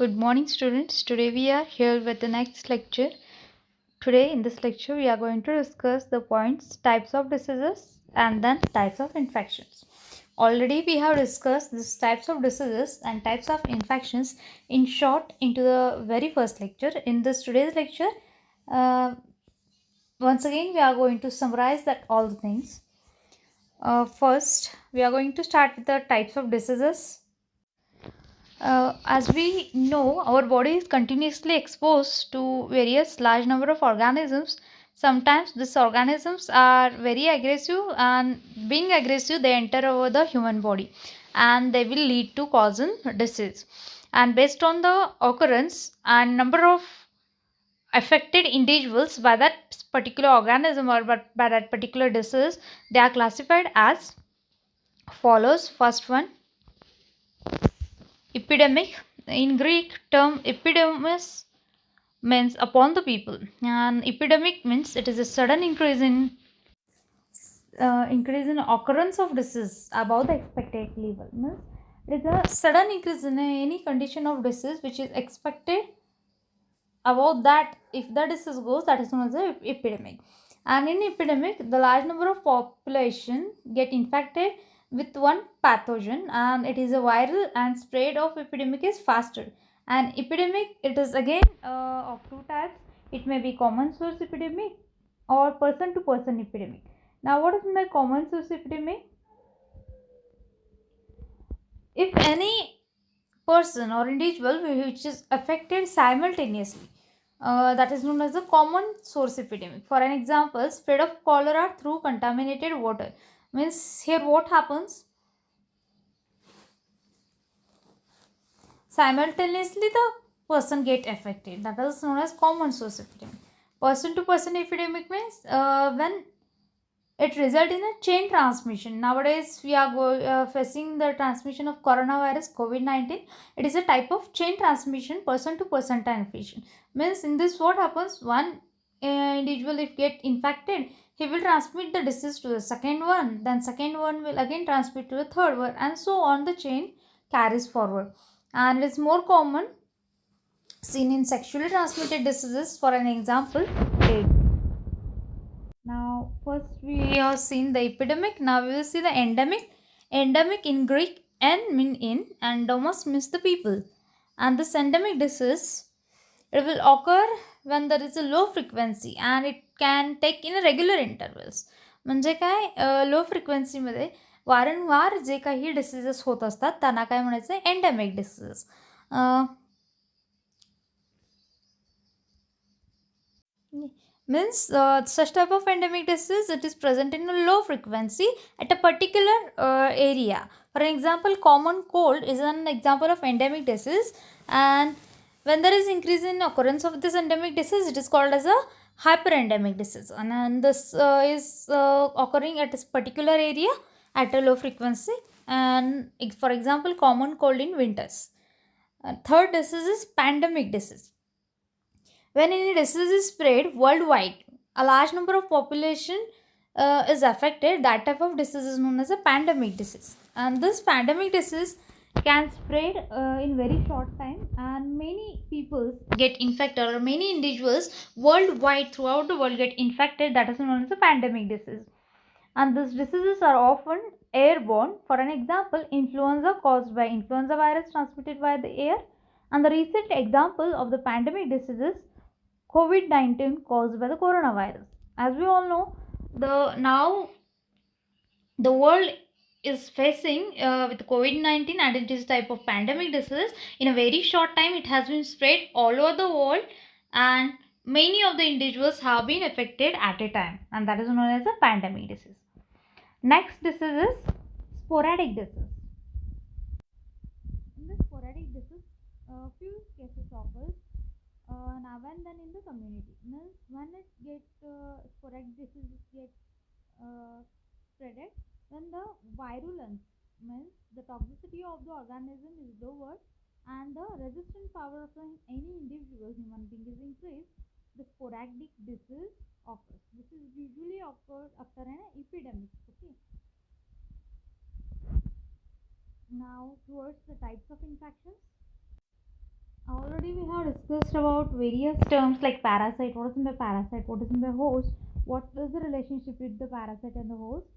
Good morning, students. Today we are here with the next lecture. Today in this lecture we are going to discuss the points types of diseases and then types of infections. Already we have discussed these types of diseases and types of infections in short into the very first lecture. In this today's lecture, once again we are going to summarize that all the things. First, we are going to start with the types of diseases. As we know, our body is continuously exposed to various large number of organisms. Sometimes these organisms are very aggressive, and being aggressive they enter over the human body and they will lead to causing disease. And based on the occurrence and number of affected individuals by that particular organism or by that particular disease, they are classified as follows. First one, epidemic. In Greek term epidemis means upon the people, and epidemic means it is a sudden increase in occurrence of disease above the expected level. Means it is a sudden increase in any condition of disease which is expected above that. If the disease goes, that is known as a epidemic. And in epidemic, the large number of population get infected with one pathogen, and it is a viral, and spread of epidemic is faster. And epidemic, it is again of two types. It may be common source epidemic or person to person epidemic. Now what is my common source epidemic? If any person or individual which is affected simultaneously, that is known as a common source epidemic. For an example, spread of cholera through contaminated water. Means here what happens? Simultaneously the person get affected. That is known as common source epidemic. Person to person epidemic means when it results in a chain transmission. Nowadays we are facing the transmission of coronavirus COVID-19. It is a type of chain transmission, person to person transmission. Means in this what happens, one individual if get infected, he will transmit the disease to the second one, then second one will again transmit to the third one, and so on the chain carries forward. And it is more common seen in sexually transmitted diseases. For an example, AIDS. Now, first we have seen the epidemic. Now we will see the endemic. Endemic in Greek, en mean in, and domos means the people. And this endemic disease, it will occur when there is a low frequency, and it can take in a regular intervals. म्हणजे काय, लो फ्रिक्वेन्सीमध्ये वारंवार जे काही diseases होत असतात त्यांना काय म्हणायचं, endemic diseases. Means such type of endemic disease, it is present in a low frequency at a particular area. For example, common cold is an example of endemic disease, and when there is increase in occurrence of this endemic disease, it is called as a hyperendemic disease, and this is occurring at a particular area at a low frequency. And for example, common cold in winters. Third disease is pandemic disease. When any disease is spread worldwide, a large number of population is affected, that type of disease is known as a pandemic disease. And this pandemic disease can spread in very short time, and many people get infected, or many individuals worldwide throughout the world get infected. That is known as a pandemic disease. And these diseases are often airborne. For an example, influenza caused by influenza virus transmitted by the air. And the recent example of the pandemic diseases, COVID-19 caused by the coronavirus. As we all know, the world is facing with COVID-19, and it is type of pandemic disease. In a very short time, it has been spread all over the world, and many of the individuals have been affected at a time, and that is known as a pandemic disease. Next disease is sporadic disease. In the sporadic disease, few cases occurs now and then in the community. Means when it gets sporadic diseases get spreaded, when the virulence means the toxicity of the organism is lower, and the resistant power of any individual human being is increased, the sporadic disease occurs. This is usually occurs after an epidemic. Okay. Now towards the types of infections. Already we have discussed about various terms like parasite. What is in the parasite? What is in the host? What is the relationship with the parasite and the host?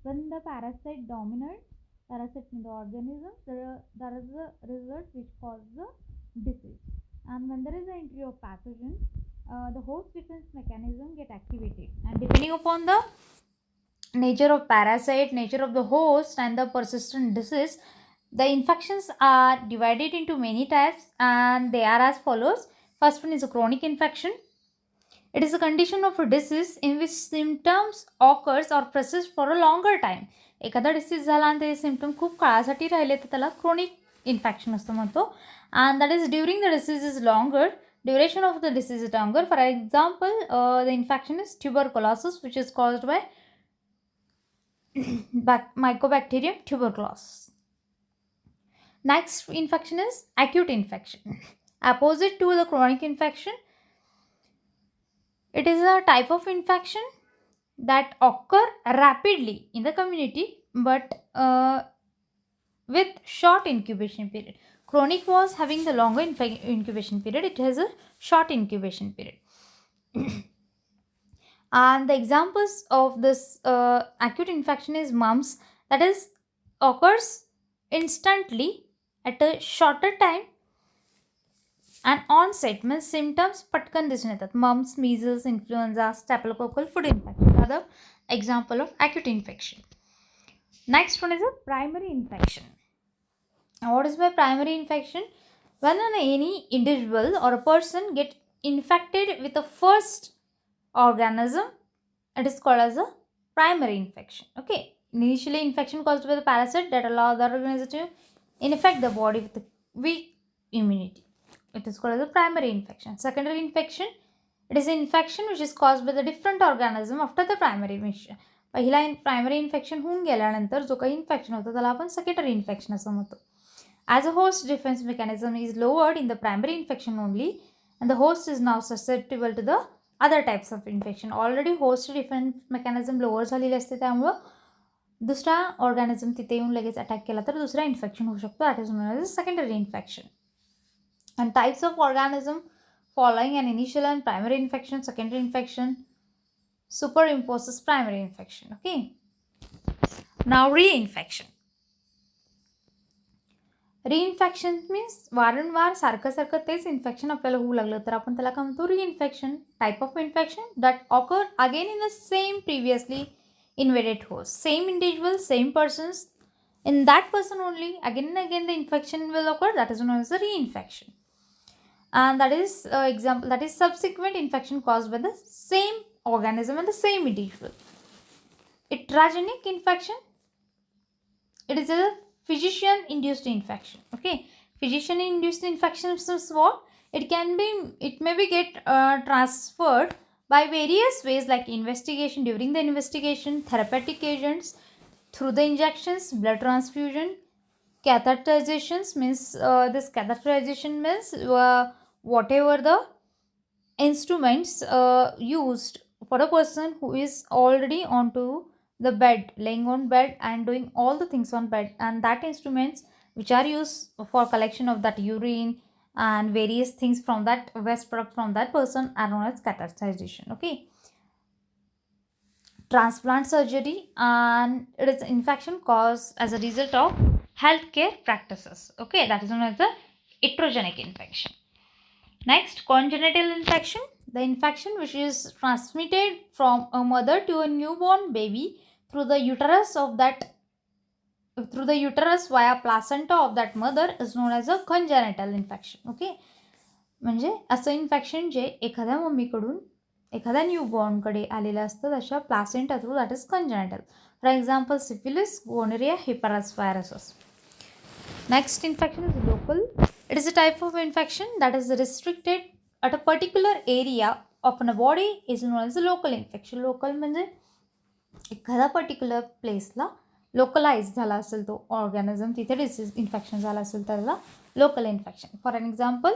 When the parasite dominates, parasite in the organism, there is a result which causes the disease. And when there is an entry of pathogen, the host defense mechanism get activated. And depending upon the nature of parasite, nature of the host, and the persistent disease, the infections are divided into many types and they are as follows. First one is a chronic infection. It is a condition of a disease in which symptoms occurs or persist for a longer time. एखादा disease झाला आणि ते symptom खूप काळासाठी राहिले तर त्याला chronic infection असं म्हणतो. And that is during the disease is longer. Duration of the disease is longer. For example, the infection is tuberculosis, which is caused by Mycobacterium tuberculosis. Next infection is acute infection. Opposite to the chronic infection, it is a type of infection that occur rapidly in the community but with short incubation period. Chronic was having the longer incubation period. It has a short incubation period. And the examples of this acute infection is mumps, that is occurs instantly at a shorter time and onset means symptoms पटकन दिसून येतात. Mumps, measles, influenza, staphylococcal foot infection are the example of acute infection. Next one is a primary infection. Now, what is by primary infection? When any individual or a person get infected with the first organism, it is called as a primary infection. Okay, initially infection caused by the parasite that allow the organism to infect the body with weak immunity. It is called as a primary infection. Secondary infection, it is an infection which is caused by the different organism after the primary infection. पहिला primary infection होऊन गेल्यानंतर जो काही infection होतं त्याला आपण secondary infection असं म्हणतो. As a host defense mechanism is lowered in the primary infection only, and the host is now susceptible to the other types of infection. Already host defense mechanism lower झालेली असते त्यामुळं दुसरा organism तिथे येऊन लगेच attack केला तर दुसरा इन्फेक्शन होऊ शकतो. That is known as secondary infection. And types of organism following an initial and primary infection, secondary infection superimposes primary infection. Okay. Now reinfection. Reinfection means वारंवार सारखं तेच इन्फेक्शन आपल्याला होऊ लागलं तर आपण त्याला काय म्हणतो reinfection. Type of infection that occur again in the same previously invaded host. Same individual, same persons. In that person only again and again the infection will occur. That is known as a reinfection. And that is example, that is subsequent infection caused by the same organism and the same individual. Tragedic infection, it is a physician-induced infection. Okay, physician-induced infection is what? It may be get transferred by various ways like investigation, during the investigation, therapeutic agents, through the injections, blood transfusion, catheterizations means this catheterization means whatever the instruments used for a person who is already onto the bed, laying on bed and doing all the things on bed, and that instruments which are used for collection of that urine and various things from that waste product from that person are known as catheterization. Okay, transplant surgery, and it is infection caused as a result of healthcare practices. Okay, that is known as the iatrogenic infection. Next, congenital infection, the infection which is transmitted from a mother to a newborn baby through the uterus via placenta of that mother is known as a congenital infection. Okay, म्हणजे असं infection जे एखाद्या मम्मीकडून एखाद्या न्यूबॉर्नकडे आलेलं असतं त्याच्या placenta through, that is congenital. For example syphilis, gonorrhoea, हेपॅरास्पायरसिस. Next infection is local. It is a type of infection that is restricted at a particular area of a body is known as a local infection. Local म्हणजे एखादा particular प्लेसला localise झाला असेल तो organism, तिथे disease infection झालं असेल तर त्याला local infection. For an example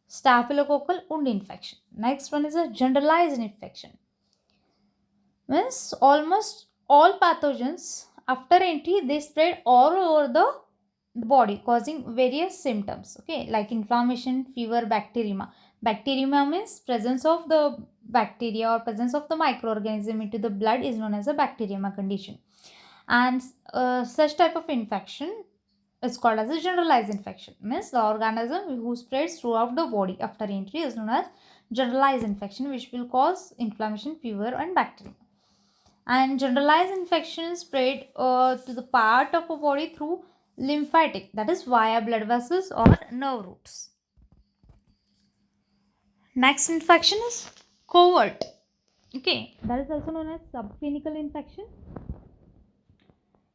staphylococcal wound infection. Next one is a generalized infection. Means almost all pathogens after entry they spread all over the the body, causing various symptoms, okay, like inflammation, fever, bacteremia. Bacteremia means presence of the bacteria or presence of the microorganism into the blood is known as a bacteremia condition. And such type of infection is called as a generalized infection, means the organism who spreads throughout the body after entry is known as generalized infection, which will cause inflammation, fever, and bacteria. And generalized infection spread to the part of a body through lymphatic, that is via blood vessels or nerve roots. Next infection is covert, okay, that is also known as subclinical infection.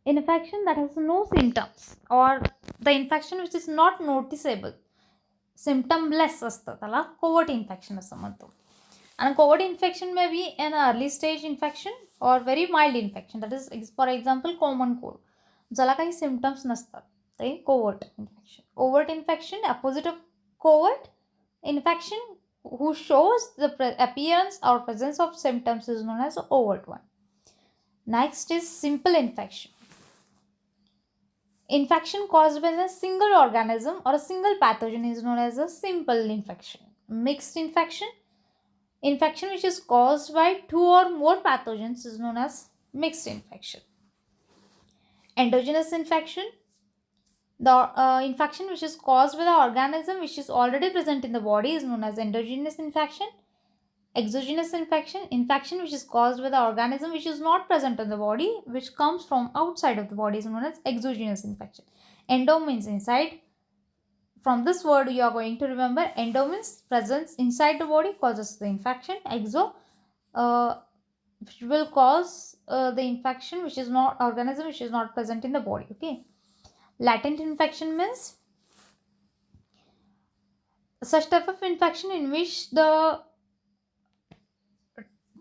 Infection that has no symptoms or the infection which is not noticeable, symptomless असतं त्याला covert infection असं म्हणतो. And covert infection may be an early stage infection or very mild infection, that is for example common cold ज्याला काही symptoms नसतात ते covert infection. Overt infection, opposite of covert infection, who shows the appearance or presence of symptoms, is known as overt one. Next is simple infection. Infection caused by a single organism or a single pathogen is known as a simple infection. Mixed infection, infection which is caused by two or more pathogens is known as mixed infection. Endogenous infection, the infection which is caused by the organism which is already present in the body is known as endogenous infection. Exogenous infection, infection which is caused by the organism which is not present in the body, which comes from outside of the body, is known as exogenous infection. Endo means inside. From this word you are going to remember endo means presence inside the body causes the infection. Exo which will cause the infection which is not organism which is not present in the body, okay. Latent infection means such type of infection in which the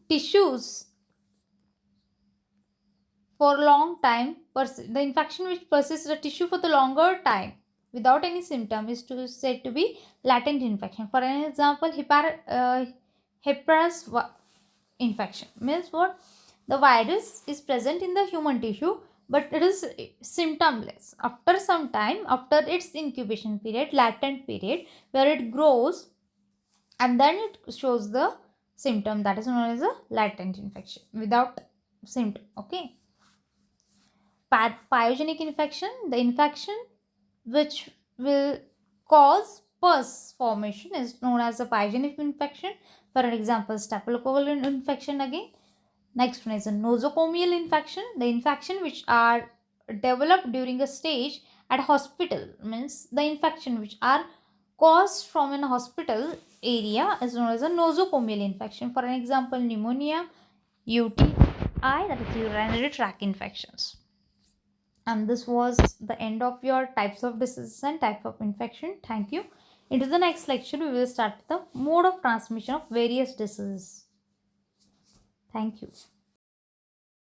tissues for long time, the infection which persists the tissue for the longer time without any symptom is said to be latent infection. For an example, Heparis infection means what? The virus is present in the human tissue, but it is symptomless. After some time, after its incubation period, latent period, where it grows and then it shows the symptom, that is known as a latent infection without symptom, okay. Pyogenic infection, the infection which will cause pus formation is known as a pyogenic infection. For an example, staphylococcal infection again. Next one is a nosocomial infection, the infection which are developed during a stage at hospital, means the infection which are caused from an hospital area is known as a nosocomial infection. For an example, pneumonia, UTI, that is urinary tract infections. And this was the end of your types of diseases and types of infection. Thank you. Into the next lecture, we will start the mode of transmission of various diseases. Thank you.